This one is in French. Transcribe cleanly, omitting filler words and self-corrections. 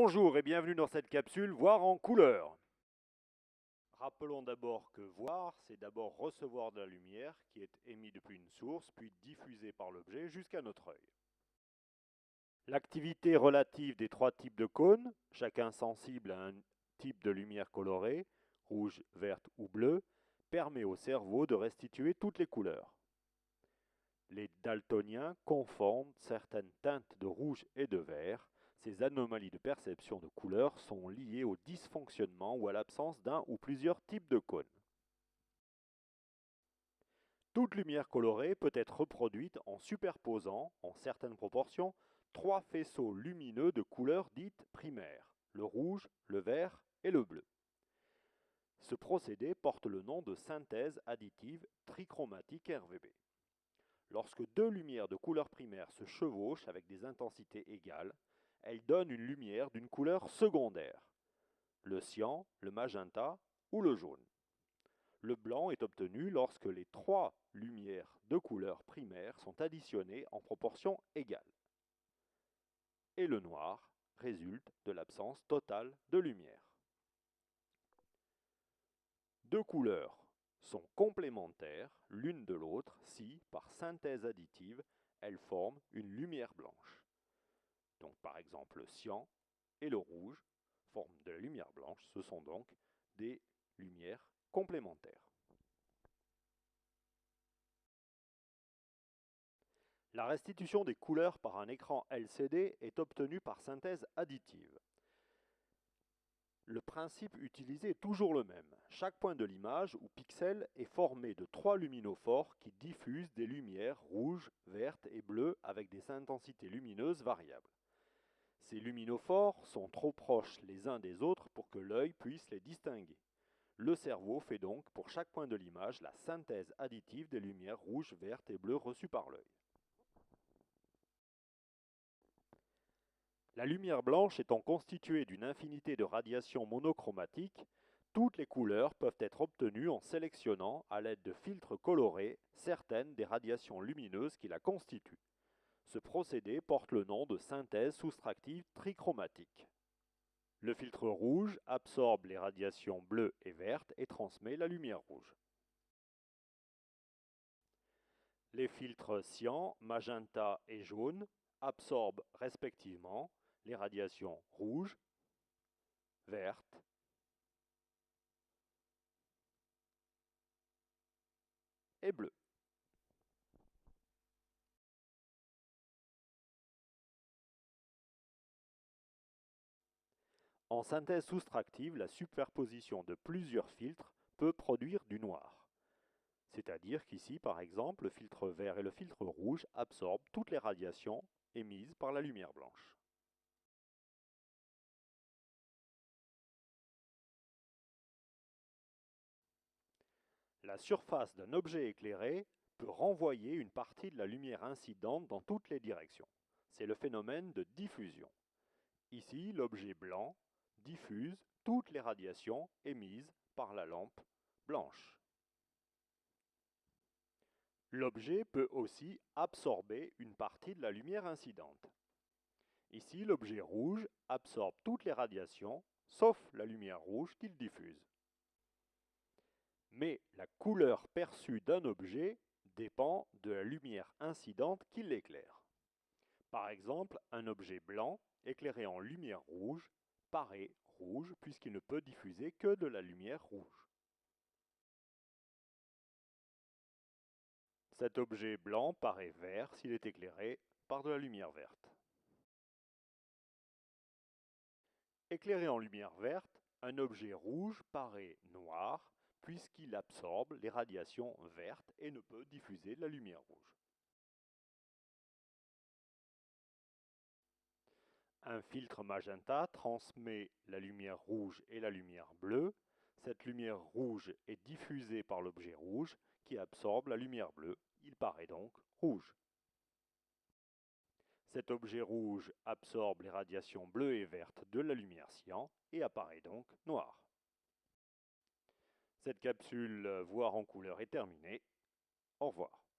Bonjour et bienvenue dans cette capsule Voir en couleur. Rappelons d'abord que voir, c'est d'abord recevoir de la lumière qui est émise depuis une source, puis diffusée par l'objet jusqu'à notre œil. L'activité relative des trois types de cônes, chacun sensible à un type de lumière colorée, rouge, verte ou bleue, permet au cerveau de restituer toutes les couleurs. Les daltoniens confondent certaines teintes de rouge et de vert. Ces anomalies de perception de couleur sont liées au dysfonctionnement ou à l'absence d'un ou plusieurs types de cônes. Toute lumière colorée peut être reproduite en superposant, en certaines proportions, trois faisceaux lumineux de couleurs dites primaires, le rouge, le vert et le bleu. Ce procédé porte le nom de synthèse additive trichromatique RVB. Lorsque deux lumières de couleur primaire se chevauchent avec des intensités égales, elles donnent une lumière d'une couleur secondaire, le cyan, le magenta ou le jaune. Le blanc est obtenu lorsque les trois lumières de couleur primaire sont additionnées en proportion égale. Et le noir résulte de l'absence totale de lumière. Deux couleurs sont complémentaires l'une de l'autre si, par synthèse additive, elles forment une lumière blanche. Donc par exemple le cyan et le rouge forment de la lumière blanche, ce sont donc des lumières complémentaires. La restitution des couleurs par un écran LCD est obtenue par synthèse additive. Le principe utilisé est toujours le même. Chaque point de l'image ou pixel est formé de trois luminophores qui diffusent des lumières rouges, vertes et bleues avec des intensités lumineuses variables. Ces luminophores sont trop proches les uns des autres pour que l'œil puisse les distinguer. Le cerveau fait donc pour chaque point de l'image la synthèse additive des lumières rouges, vertes et bleues reçues par l'œil. La lumière blanche étant constituée d'une infinité de radiations monochromatiques, toutes les couleurs peuvent être obtenues en sélectionnant, à l'aide de filtres colorés, certaines des radiations lumineuses qui la constituent. Ce procédé porte le nom de synthèse soustractive trichromatique. Le filtre rouge absorbe les radiations bleues et vertes et transmet la lumière rouge. Les filtres cyan, magenta et jaune absorbent respectivement les radiations rouges, vertes et bleues. En synthèse soustractive, la superposition de plusieurs filtres peut produire du noir. C'est-à-dire qu'ici, par exemple, le filtre vert et le filtre rouge absorbent toutes les radiations émises par la lumière blanche. La surface d'un objet éclairé peut renvoyer une partie de la lumière incidente dans toutes les directions. C'est le phénomène de diffusion. Ici, l'objet blanc diffuse toutes les radiations émises par la lampe blanche. L'objet peut aussi absorber une partie de la lumière incidente. Ici, l'objet rouge absorbe toutes les radiations, sauf la lumière rouge qu'il diffuse. Mais la couleur perçue d'un objet dépend de la lumière incidente qui l'éclaire. Par exemple, un objet blanc éclairé en lumière rouge paraît rouge puisqu'il ne peut diffuser que de la lumière rouge. Cet objet blanc paraît vert s'il est éclairé par de la lumière verte. Éclairé en lumière verte, un objet rouge paraît noir puisqu'il absorbe les radiations vertes et ne peut diffuser de la lumière rouge. Un filtre magenta transmet la lumière rouge et la lumière bleue. Cette lumière rouge est diffusée par l'objet rouge qui absorbe la lumière bleue. Il paraît donc rouge. Cet objet rouge absorbe les radiations bleues et vertes de la lumière cyan et apparaît donc noir. Cette capsule Voir en couleur est terminée. Au revoir.